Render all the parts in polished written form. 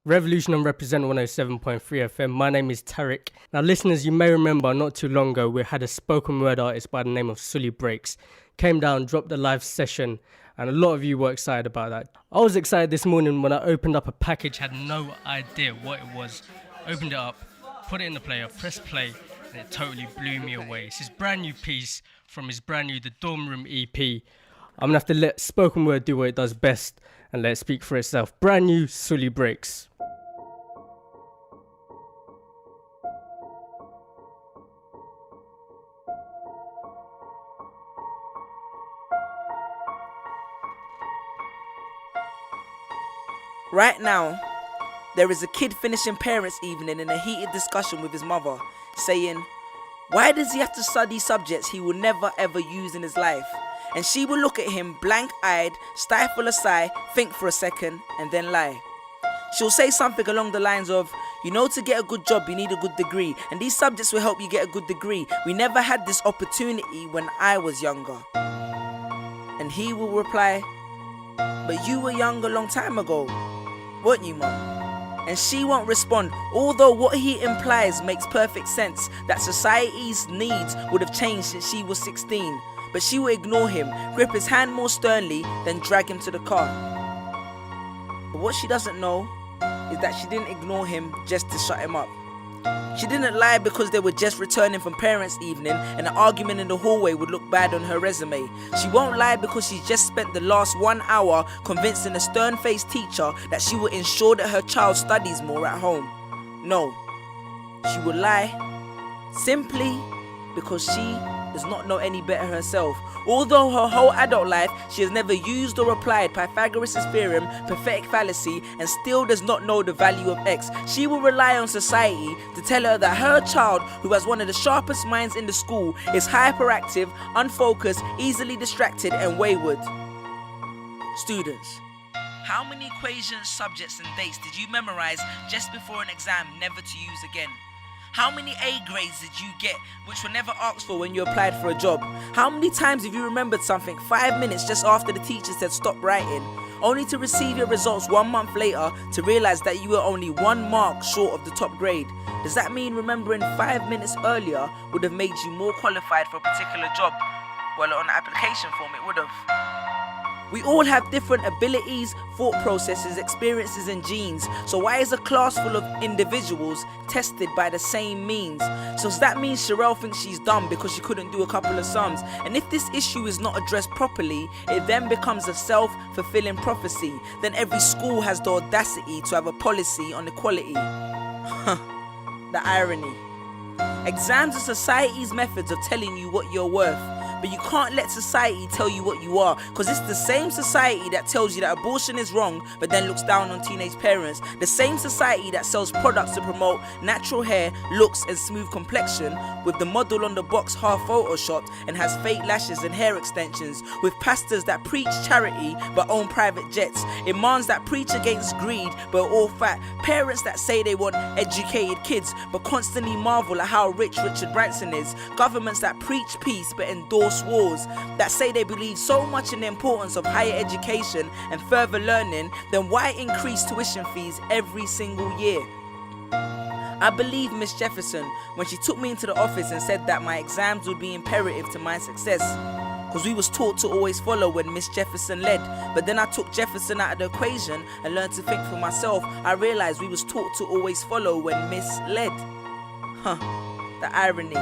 Revolution and Represent 107.3 FM. My name is Tariq. Now, listeners, you may remember not too long ago we had a spoken word artist by the name of Sully Breaks. Came down, dropped a live session, and a lot of you were excited about that. I was excited this morning when I opened up a package, had no idea what it was. Opened it up, put it in the player, pressed play, and it totally blew me away. It's his brand new piece from his brand new The Dorm Room EP. I'm gonna have to let spoken word do what it does best and let it speak for itself. Brand new Sully Breaks. Right now, there is a kid finishing parents' evening in a heated discussion with his mother, saying, why does he have to study subjects he will never ever use in his life? And she will look at him blank-eyed, stifle a sigh, think for a second, and then lie. She'll say something along the lines of, you know, to get a good job you need a good degree, and these subjects will help you get a good degree. We never had this opportunity when I was younger. And he will reply, but you were young a long time ago, weren't you, mum? And she won't respond, although what he implies makes perfect sense, that society's needs would have changed since she was 16. But she will ignore him, grip his hand more sternly, then drag him to the car. But what she doesn't know is that she didn't ignore him just to shut him up. She didn't lie because they were just returning from parents' evening and an argument in the hallway would look bad on her resume. She won't lie because she's just spent the last 1 hour convincing a stern-faced teacher that she will ensure that her child studies more at home. No, she will lie simply because she does not know any better herself. Although her whole adult life she has never used or applied Pythagoras' theorem, pathetic fallacy, and still does not know the value of x, she will rely on society to tell her that her child, who has one of the sharpest minds in the school, is hyperactive, unfocused, easily distracted, and wayward. Students, how many equations, subjects, and dates did you memorize just before an exam never to use again? How many A grades did you get which were never asked for when you applied for a job? How many times have you remembered something 5 minutes just after the teacher said stop writing, only to receive your results 1 month later to realize that you were only 1 mark short of the top grade? Does that mean remembering 5 minutes earlier would have made you more qualified for a particular job? Well, on the application form it would have. We all have different abilities, thought processes, experiences, and genes. So why is a class full of individuals tested by the same means? So does that mean Sherelle thinks she's dumb because she couldn't do a couple of sums? And if this issue is not addressed properly, it then becomes a self-fulfilling prophecy. Then every school has the audacity to have a policy on equality. The irony. Exams are society's methods of telling you what you're worth. But you can't let society tell you what you are, because it's the same society that tells you that abortion is wrong but then looks down on teenage parents. The same society that sells products to promote natural hair, looks and smooth complexion, with the model on the box half photoshopped and has fake lashes and hair extensions, with pastors that preach charity but own private jets, imams that preach against greed but are all fat, parents that say they want educated kids but constantly marvel at how rich Richard Branson is, governments that preach peace but endorse wars, that say they believe so much in the importance of higher education and further learning, then why increase tuition fees every single year? I believe Miss Jefferson when she took me into the office and said that my exams would be imperative to my success, because we was taught to always follow when Miss Jefferson led. But then I took Jefferson out of the equation and learned to think for myself. I realized we was taught to always follow when Miss led. The irony.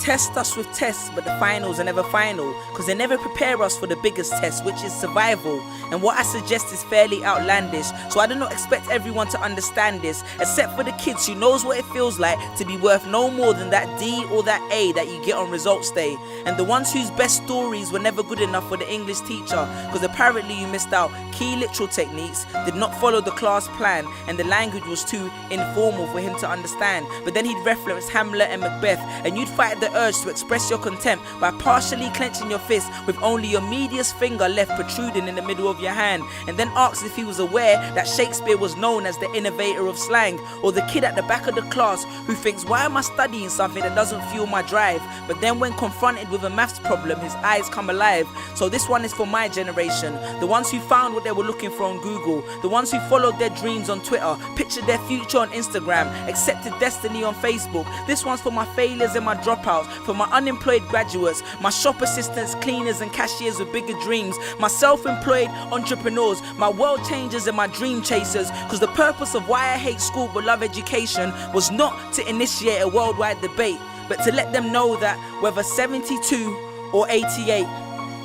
Test us with tests, but the finals are never final, because they never prepare us for the biggest test, which is survival. And what I suggest is fairly outlandish, so I do not expect everyone to understand this, except for the kids who knows what it feels like to be worth no more than that D or that A that you get on results day, and the ones whose best stories were never good enough for the English teacher, because apparently you missed out key literal techniques, did not follow the class plan, and the language was too informal for him to understand. But then he'd reference Hamlet and Macbeth, and you'd fight the urge to express your contempt by partially clenching your fist with only your medius finger left protruding in the middle of your hand, and then asks if he was aware that Shakespeare was known as the innovator of slang, or the kid at the back of the class who thinks, why am I studying something that doesn't fuel my drive? But then when confronted with a maths problem, his eyes come alive. So this one is for my generation, the ones who found what they were looking for on Google, the ones who followed their dreams on Twitter, pictured their future on Instagram, accepted destiny on Facebook. This one's for my failures and my dropouts, for my unemployed graduates, my shop assistants, cleaners and cashiers with bigger dreams, my self-employed entrepreneurs, my world changers and my dream chasers. Cause the purpose of why I hate school but love education was not to initiate a worldwide debate, but to let them know that whether 72 or 88,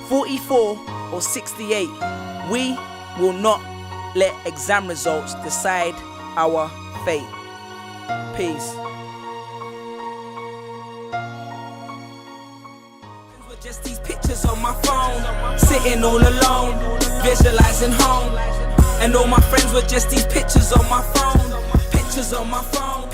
44 or 68, we will not let exam results decide our fate. Peace. Just these pictures on my phone, sitting all alone, visualizing home. And all my friends were just these pictures on my phone, pictures on my phone.